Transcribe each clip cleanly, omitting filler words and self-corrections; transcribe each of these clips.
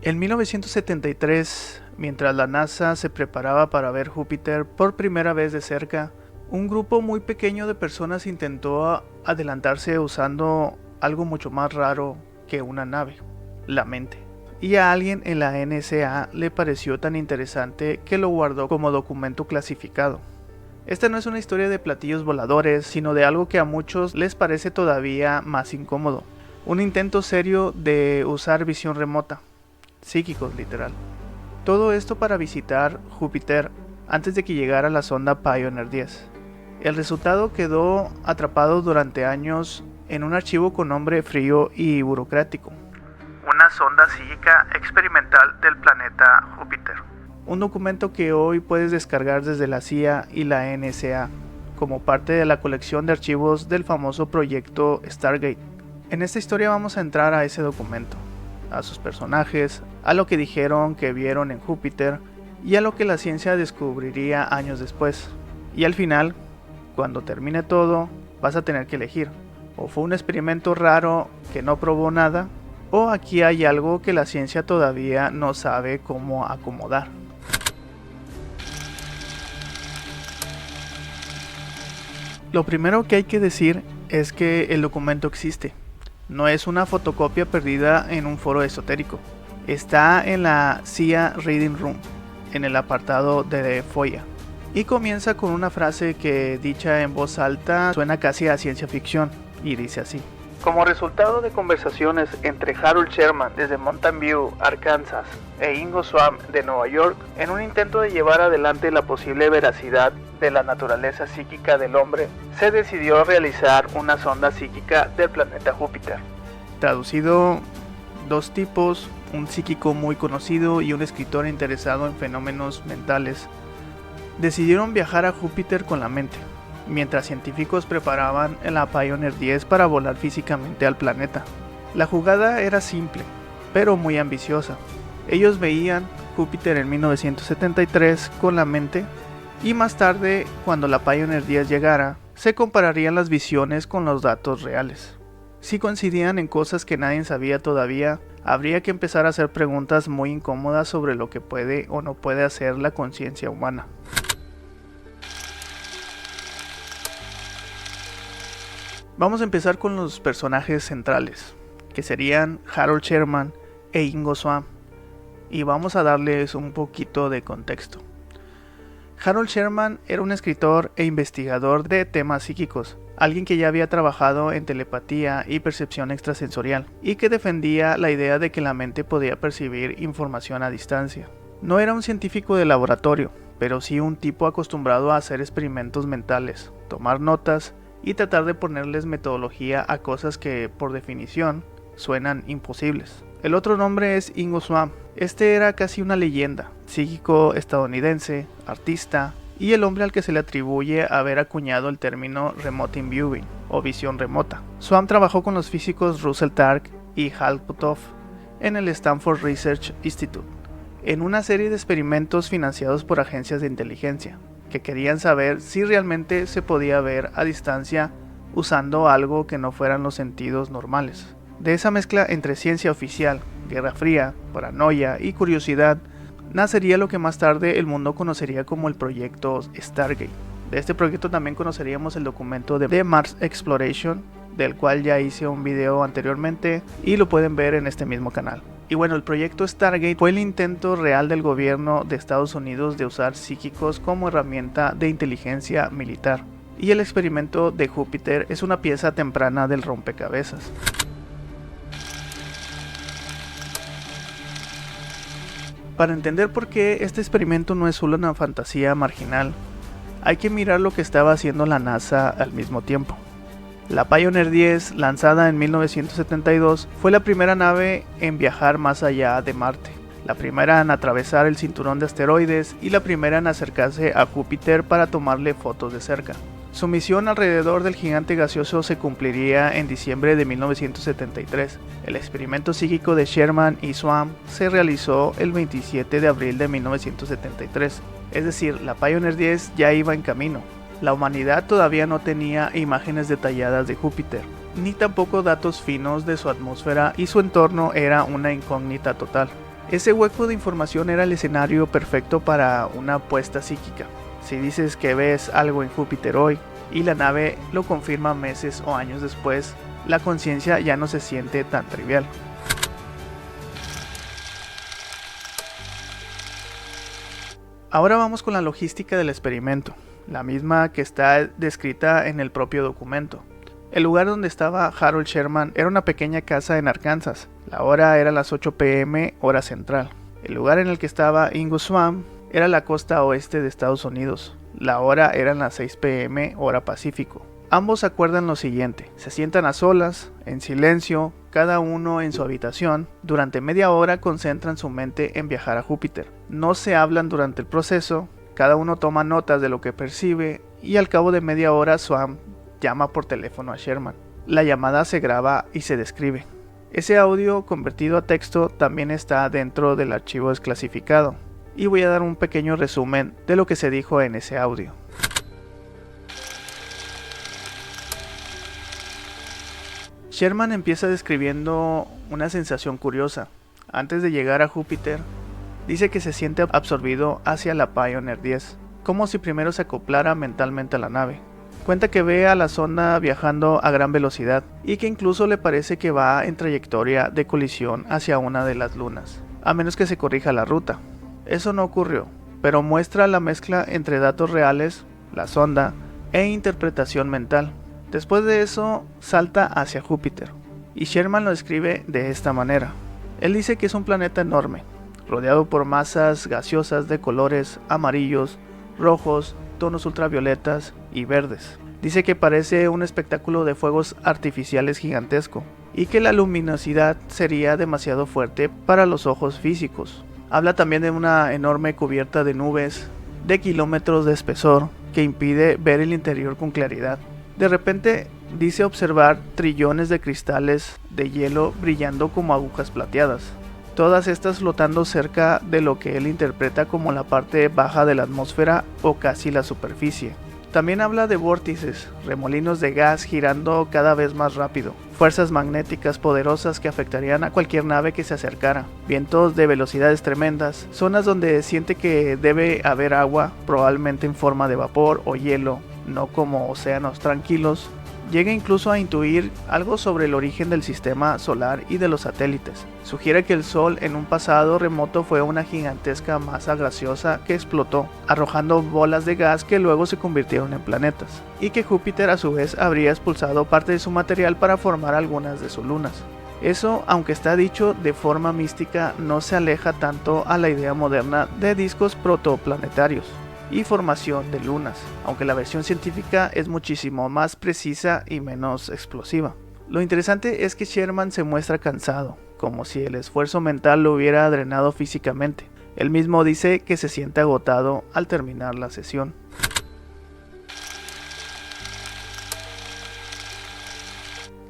En 1973, mientras la NASA se preparaba para ver Júpiter por primera vez de cerca, un grupo muy pequeño de personas intentó adelantarse usando algo mucho más raro que una nave, la mente. Y a alguien en la NSA le pareció tan interesante que lo guardó como documento clasificado. Esta no es una historia de platillos voladores, sino de algo que a muchos les parece todavía más incómodo. Un intento serio de usar visión remota. Psíquicos, literal. Todo esto para visitar Júpiter antes de que llegara la sonda Pioneer 10. El resultado quedó atrapado durante años en un archivo con nombre frío y burocrático. Una sonda psíquica experimental del planeta Júpiter. Un documento que hoy puedes descargar desde la CIA y la NSA, como parte de la colección de archivos del famoso proyecto Stargate. En esta historia vamos a entrar a ese documento, a sus personajes, a lo que dijeron que vieron en Júpiter y a lo que la ciencia descubriría años después. Y al final, cuando termine todo, vas a tener que elegir. O fue un experimento raro que no probó nada, o aquí hay algo que la ciencia todavía no sabe cómo acomodar. Lo primero que hay que decir es que el documento existe. No es una fotocopia perdida en un foro esotérico. Está en la CIA Reading Room, en el apartado de FOIA. Y comienza con una frase que, dicha en voz alta, suena casi a ciencia ficción, y dice así. Como resultado de conversaciones entre Harold Sherman desde Mountain View, Arkansas, e Ingo Swann de Nueva York, en un intento de llevar adelante la posible veracidad de la naturaleza psíquica del hombre, se decidió realizar una sonda psíquica del planeta Júpiter. Traducido, dos tipos, un psíquico muy conocido y un escritor interesado en fenómenos mentales, decidieron viajar a Júpiter con la mente, mientras científicos preparaban la Pioneer 10 para volar físicamente al planeta. La jugada era simple, pero muy ambiciosa. Ellos veían Júpiter en 1973 con la mente, y más tarde, cuando la Pioneer 10 llegara, se compararían las visiones con los datos reales. Si coincidían en cosas que nadie sabía todavía, habría que empezar a hacer preguntas muy incómodas sobre lo que puede o no puede hacer la conciencia humana. Vamos a empezar con los personajes centrales, que serían Harold Sherman e Ingo Swann, y vamos a darles un poquito de contexto. Harold Sherman era un escritor e investigador de temas psíquicos, alguien que ya había trabajado en telepatía y percepción extrasensorial, y que defendía la idea de que la mente podía percibir información a distancia. No era un científico de laboratorio, pero sí un tipo acostumbrado a hacer experimentos mentales, tomar notas y tratar de ponerles metodología a cosas que, por definición, suenan imposibles. El otro nombre es Ingo Swann. Este era casi una leyenda, psíquico estadounidense, artista, y el hombre al que se le atribuye haber acuñado el término remote viewing, o visión remota. Swann trabajó con los físicos Russell Targ y Hal Puthoff en el Stanford Research Institute, en una serie de experimentos financiados por agencias de inteligencia, que querían saber si realmente se podía ver a distancia usando algo que no fueran los sentidos normales. De esa mezcla entre ciencia oficial, guerra fría, paranoia y curiosidad, nacería lo que más tarde el mundo conocería como el proyecto Stargate. De este proyecto también conoceríamos el documento de Mars Exploration, del cual ya hice un video anteriormente y lo pueden ver en este mismo canal. Y bueno, el proyecto Stargate fue el intento real del gobierno de Estados Unidos de usar psíquicos como herramienta de inteligencia militar. Y el experimento de Júpiter es una pieza temprana del rompecabezas. Para entender por qué este experimento no es solo una fantasía marginal, hay que mirar lo que estaba haciendo la NASA al mismo tiempo. La Pioneer 10, lanzada en 1972, fue la primera nave en viajar más allá de Marte, la primera en atravesar el cinturón de asteroides y la primera en acercarse a Júpiter para tomarle fotos de cerca. Su misión alrededor del gigante gaseoso se cumpliría en diciembre de 1973. El experimento psíquico de Sherman y Swann se realizó el 27 de abril de 1973, es decir, la Pioneer 10 ya iba en camino. La humanidad todavía no tenía imágenes detalladas de Júpiter, ni tampoco datos finos de su atmósfera, y su entorno era una incógnita total. Ese hueco de información era el escenario perfecto para una apuesta psíquica. Si dices que ves algo en Júpiter hoy y la nave lo confirma meses o años después, la conciencia ya no se siente tan trivial. Ahora vamos con la logística del experimento, la misma que está descrita en el propio documento. El lugar donde estaba Harold Sherman era una pequeña casa en Arkansas. La hora era las 8 p.m. hora central. El lugar en el que estaba Ingo Swann era la costa oeste de Estados Unidos. La hora eran las 6 p.m. hora Pacífico. Ambos acuerdan lo siguiente: se sientan a solas, en silencio, cada uno en su habitación. Durante media hora concentran su mente en viajar a Júpiter. No se hablan durante el proceso, cada uno toma notas de lo que percibe y al cabo de media hora Swann llama por teléfono a Sherman. La llamada se graba y se describe. Ese audio convertido a texto también está dentro del archivo desclasificado, y voy a dar un pequeño resumen de lo que se dijo en ese audio. Sherman empieza describiendo una sensación curiosa. Antes de llegar a Júpiter, dice que se siente absorbido hacia la Pioneer 10, como si primero se acoplara mentalmente a la nave. Cuenta que ve a la sonda viajando a gran velocidad y que incluso le parece que va en trayectoria de colisión hacia una de las lunas, a menos que se corrija la ruta. Eso no ocurrió, pero muestra la mezcla entre datos reales, la sonda, e interpretación mental. Después de eso, salta hacia Júpiter, y Sherman lo describe de esta manera. Él dice que es un planeta enorme, rodeado por masas gaseosas de colores amarillos, rojos, tonos ultravioletas y verdes. Dice que parece un espectáculo de fuegos artificiales gigantesco y que la luminosidad sería demasiado fuerte para los ojos físicos. Habla también de una enorme cubierta de nubes de kilómetros de espesor que impide ver el interior con claridad. De repente dice observar trillones de cristales de hielo brillando como agujas plateadas, todas estas flotando cerca de lo que él interpreta como la parte baja de la atmósfera o casi la superficie. También habla de vórtices, remolinos de gas girando cada vez más rápido, fuerzas magnéticas poderosas que afectarían a cualquier nave que se acercara, vientos de velocidades tremendas, zonas donde siente que debe haber agua, probablemente en forma de vapor o hielo, no como océanos tranquilos. Llega incluso a intuir algo sobre el origen del sistema solar y de los satélites. Sugiere que el Sol en un pasado remoto fue una gigantesca masa gaseosa que explotó, arrojando bolas de gas que luego se convirtieron en planetas, y que Júpiter a su vez habría expulsado parte de su material para formar algunas de sus lunas. Eso, aunque está dicho de forma mística, no se aleja tanto a la idea moderna de discos protoplanetarios y formación de lunas, aunque la versión científica es muchísimo más precisa y menos explosiva. Lo interesante es que Sherman se muestra cansado, como si el esfuerzo mental lo hubiera drenado físicamente. Él mismo dice que se siente agotado al terminar la sesión.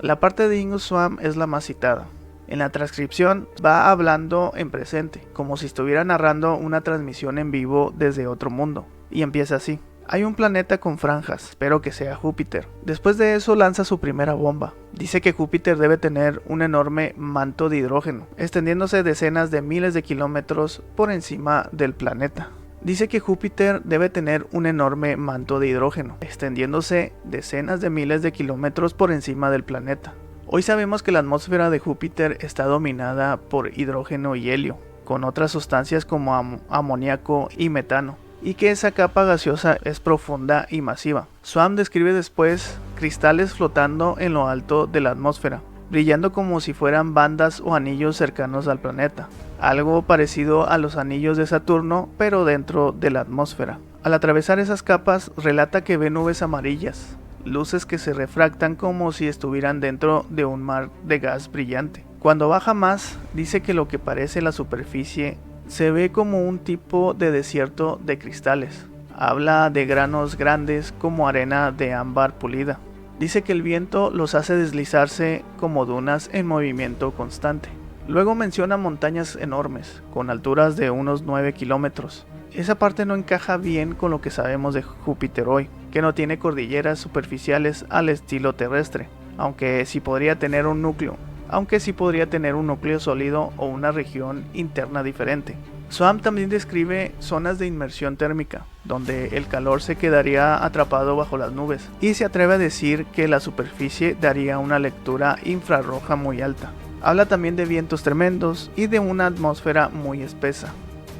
La parte de Ingo Swann es la más citada. En la transcripción va hablando en presente, como si estuviera narrando una transmisión en vivo desde otro mundo, y empieza así: hay un planeta con franjas, espero que sea Júpiter. Después de eso lanza su primera bomba. Dice que Júpiter debe tener un enorme manto de hidrógeno, extendiéndose decenas de miles de kilómetros por encima del planeta. Dice que Júpiter debe tener un enorme manto de hidrógeno, extendiéndose decenas de miles de kilómetros por encima del planeta. Hoy sabemos que la atmósfera de Júpiter está dominada por hidrógeno y helio, con otras sustancias como amoníaco y metano, y que esa capa gaseosa es profunda y masiva. Swann describe después cristales flotando en lo alto de la atmósfera, brillando como si fueran bandas o anillos cercanos al planeta, algo parecido a los anillos de Saturno, pero dentro de la atmósfera. Al atravesar esas capas, relata que ve nubes amarillas, luces que se refractan como si estuvieran dentro de un mar de gas brillante. Cuando baja más, dice que lo que parece la superficie se ve como un tipo de desierto de cristales. Habla de granos grandes como arena de ámbar pulida. Dice que el viento los hace deslizarse como dunas en movimiento constante. Luego menciona montañas enormes, con alturas de unos 9 kilómetros. Esa parte no encaja bien con lo que sabemos de Júpiter hoy, que no tiene cordilleras superficiales al estilo terrestre, aunque sí podría tener un núcleo. aunque sí podría tener un núcleo sólido o una región interna diferente. Swamm también describe zonas de inmersión térmica, donde el calor se quedaría atrapado bajo las nubes, y se atreve a decir que la superficie daría una lectura infrarroja muy alta. Habla también de vientos tremendos y de una atmósfera muy espesa.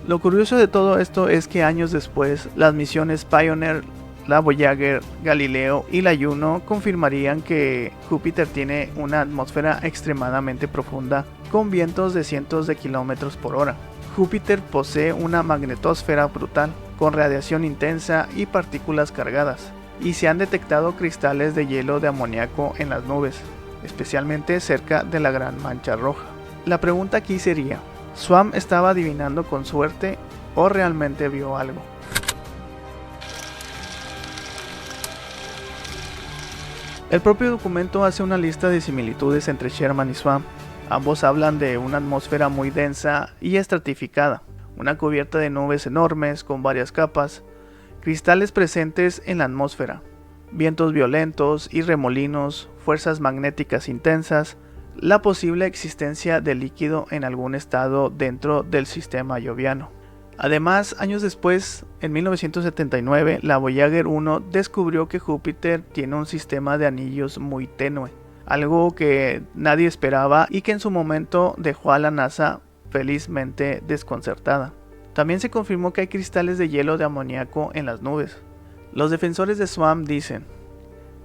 Lo curioso de todo esto es que años después, las misiones Pioneer, la Voyager, Galileo y la Juno confirmarían que Júpiter tiene una atmósfera extremadamente profunda con vientos de cientos de kilómetros por hora. Júpiter posee una magnetosfera brutal, con radiación intensa y partículas cargadas, y se han detectado cristales de hielo de amoníaco en las nubes, especialmente cerca de la Gran Mancha Roja. La pregunta aquí sería, ¿Swamm estaba adivinando con suerte o realmente vio algo? El propio documento hace una lista de similitudes entre Sherman y Swamm. Ambos hablan de una atmósfera muy densa y estratificada, una cubierta de nubes enormes con varias capas, cristales presentes en la atmósfera, vientos violentos y remolinos, fuerzas magnéticas intensas, la posible existencia de líquido en algún estado dentro del sistema joviano. Además, años después, en 1979, la Voyager 1 descubrió que Júpiter tiene un sistema de anillos muy tenue, algo que nadie esperaba y que en su momento dejó a la NASA felizmente desconcertada. También se confirmó que hay cristales de hielo de amoníaco en las nubes. Los defensores de Swamm dicen,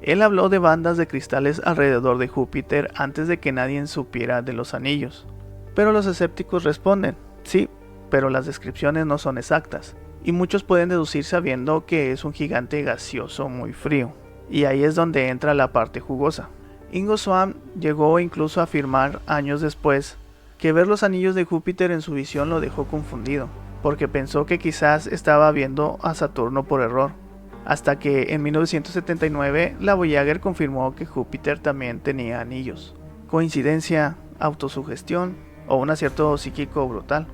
él habló de bandas de cristales alrededor de Júpiter antes de que nadie supiera de los anillos. Pero los escépticos responden, sí, pero las descripciones no son exactas, y muchos pueden deducir sabiendo que es un gigante gaseoso muy frío. Y ahí es donde entra la parte jugosa. Ingo Swamm llegó incluso a afirmar años después que ver los anillos de Júpiter en su visión lo dejó confundido, porque pensó que quizás estaba viendo a Saturno por error, hasta que en 1979 la Voyager confirmó que Júpiter también tenía anillos. ¿Coincidencia, autosugestión o un acierto psíquico brutal?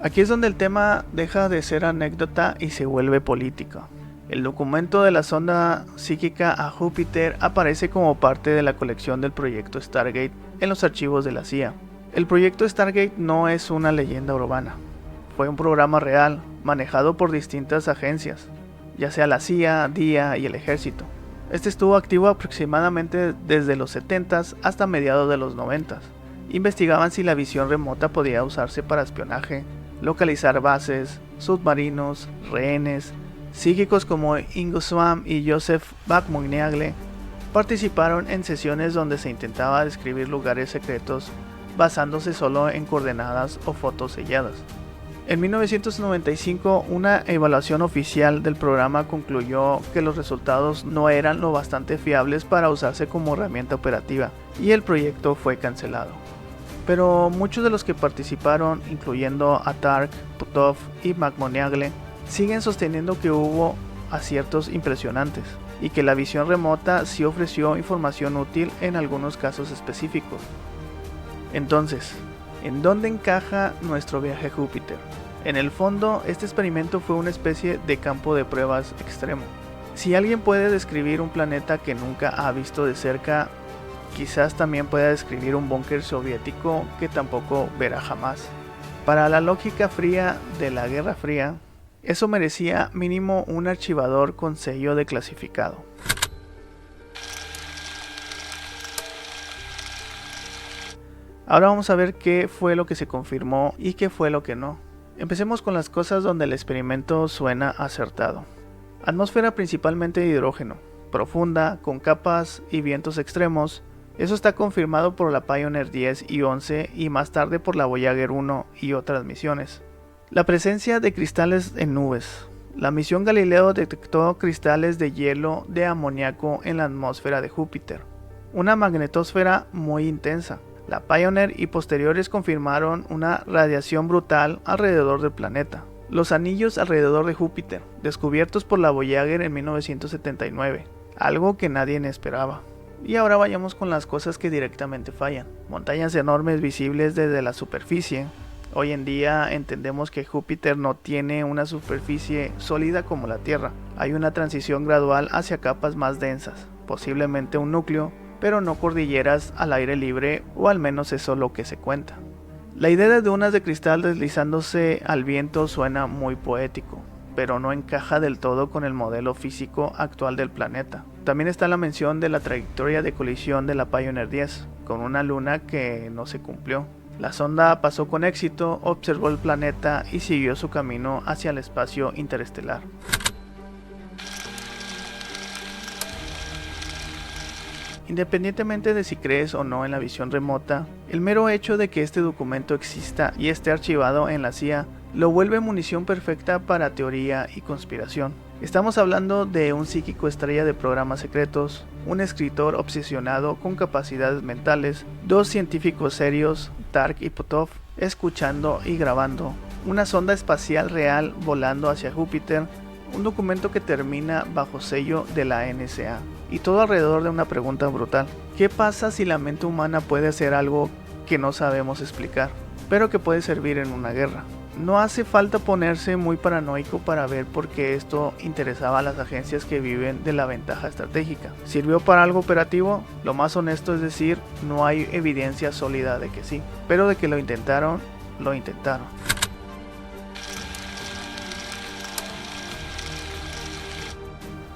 Aquí es donde el tema deja de ser anécdota y se vuelve político. El documento de la sonda psíquica a Júpiter aparece como parte de la colección del proyecto Stargate en los archivos de la CIA. El proyecto Stargate no es una leyenda urbana. Fue un programa real, manejado por distintas agencias, ya sea la CIA, DIA y el ejército. Este estuvo activo aproximadamente desde los 70s hasta mediados de los 90s. Investigaban si la visión remota podía usarse para espionaje, localizar bases, submarinos, rehenes. Psíquicos como Ingo Swamm y Joseph Backmogniagle participaron en sesiones donde se intentaba describir lugares secretos basándose solo en coordenadas o fotos selladas. En 1995, una evaluación oficial del programa concluyó que los resultados no eran lo bastante fiables para usarse como herramienta operativa y el proyecto fue cancelado. Pero muchos de los que participaron, incluyendo a Tark, Puthoff y Backmogniagle, siguen sosteniendo que hubo aciertos impresionantes y que la visión remota sí ofreció información útil en algunos casos específicos. Entonces, ¿en dónde encaja nuestro viaje a Júpiter? En el fondo, este experimento fue una especie de campo de pruebas extremo. Si alguien puede describir un planeta que nunca ha visto de cerca, quizás también pueda describir un búnker soviético que tampoco verá jamás. Para la lógica fría de la Guerra Fría, eso merecía mínimo un archivador con sello de clasificado. Ahora vamos a ver qué fue lo que se confirmó y qué fue lo que no. Empecemos con las cosas donde el experimento suena acertado. Atmósfera principalmente de hidrógeno, profunda, con capas y vientos extremos. Eso está confirmado por la Pioneer 10 y 11 y más tarde por la Voyager 1 y otras misiones. La presencia de cristales en nubes. La misión Galileo detectó cristales de hielo de amoníaco en la atmósfera de Júpiter. Una magnetosfera muy intensa. La Pioneer y posteriores confirmaron una radiación brutal alrededor del planeta. Los anillos alrededor de Júpiter, descubiertos por la Voyager en 1979, algo que nadie esperaba. Y ahora vayamos con las cosas que directamente fallan. Montañas enormes visibles desde la superficie, Hoy en día entendemos que Júpiter no tiene una superficie sólida como la Tierra. Hay una transición gradual hacia capas más densas, posiblemente un núcleo, pero no cordilleras al aire libre, o al menos eso es lo que se cuenta. La idea de dunas de cristal deslizándose al viento suena muy poético, pero no encaja del todo con el modelo físico actual del planeta. También está la mención de la trayectoria de colisión de la Pioneer 10, con una luna que no se cumplió. La sonda pasó con éxito, observó el planeta y siguió su camino hacia el espacio interestelar. Independientemente de si crees o no en la visión remota, el mero hecho de que este documento exista y esté archivado en la CIA lo vuelve munición perfecta para teoría y conspiración. Estamos hablando de un psíquico estrella de programas secretos, un escritor obsesionado con capacidades mentales, dos científicos serios, Tark y Potov, escuchando y grabando, una sonda espacial real volando hacia Júpiter, un documento que termina bajo sello de la NSA, y todo alrededor de una pregunta brutal: ¿qué pasa si la mente humana puede hacer algo que no sabemos explicar, pero que puede servir en una guerra? No hace falta ponerse muy paranoico para ver por qué esto interesaba a las agencias que viven de la ventaja estratégica. ¿Sirvió para algo operativo? Lo más honesto es decir, no hay evidencia sólida de que sí, pero de que lo intentaron, lo intentaron.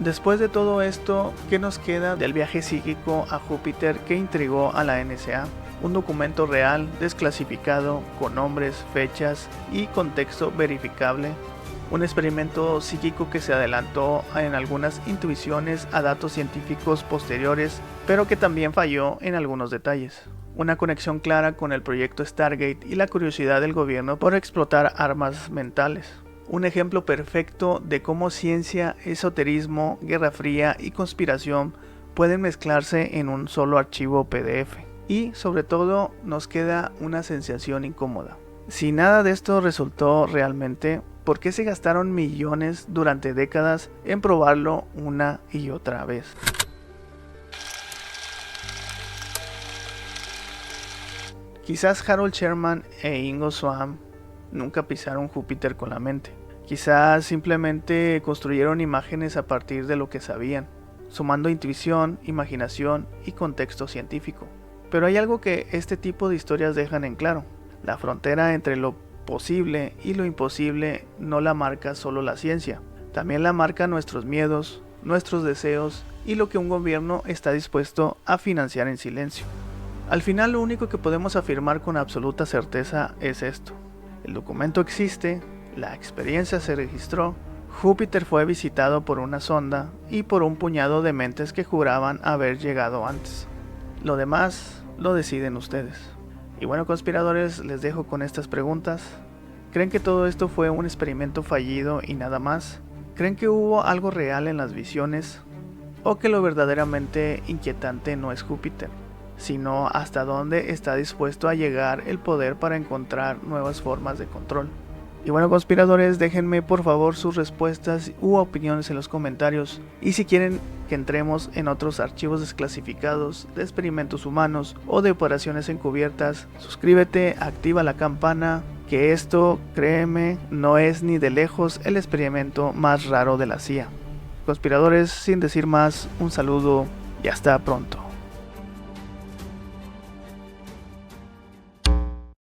Después de todo esto, ¿qué nos queda del viaje psíquico a Júpiter que intrigó a la NSA? Un documento real, desclasificado, con nombres, fechas y contexto verificable. Un experimento psíquico que se adelantó en algunas intuiciones a datos científicos posteriores, pero que también falló en algunos detalles. Una conexión clara con el proyecto Stargate y la curiosidad del gobierno por explotar armas mentales. Un ejemplo perfecto de cómo ciencia, esoterismo, guerra fría y conspiración pueden mezclarse en un solo archivo PDF. Y sobre todo nos queda una sensación incómoda. Si nada de esto resultó realmente, ¿por qué se gastaron millones durante décadas en probarlo una y otra vez? Quizás Harold Sherman e Ingo Swann nunca pisaron Júpiter con la mente. Quizás simplemente construyeron imágenes a partir de lo que sabían, sumando intuición, imaginación y contexto científico. Pero hay algo que este tipo de historias dejan en claro: la frontera entre lo posible y lo imposible no la marca solo la ciencia, también la marca nuestros miedos, nuestros deseos y lo que un gobierno está dispuesto a financiar en silencio. Al final, lo único que podemos afirmar con absoluta certeza es esto: el documento existe, la experiencia se registró, Júpiter fue visitado por una sonda y por un puñado de mentes que juraban haber llegado antes. Lo demás lo deciden ustedes. Y bueno, conspiradores, les dejo con estas preguntas. ¿Creen que todo esto fue un experimento fallido y nada más? ¿Creen que hubo algo real en las visiones? ¿O que lo verdaderamente inquietante no es Júpiter, sino hasta dónde está dispuesto a llegar el poder para encontrar nuevas formas de control? Y bueno, conspiradores, déjenme por favor sus respuestas u opiniones en los comentarios, y si quieren que entremos en otros archivos desclasificados de experimentos humanos o de operaciones encubiertas, suscríbete, activa la campana, que esto, créeme, no es ni de lejos el experimento más raro de la CIA. Conspiradores, sin decir más, un saludo y hasta pronto.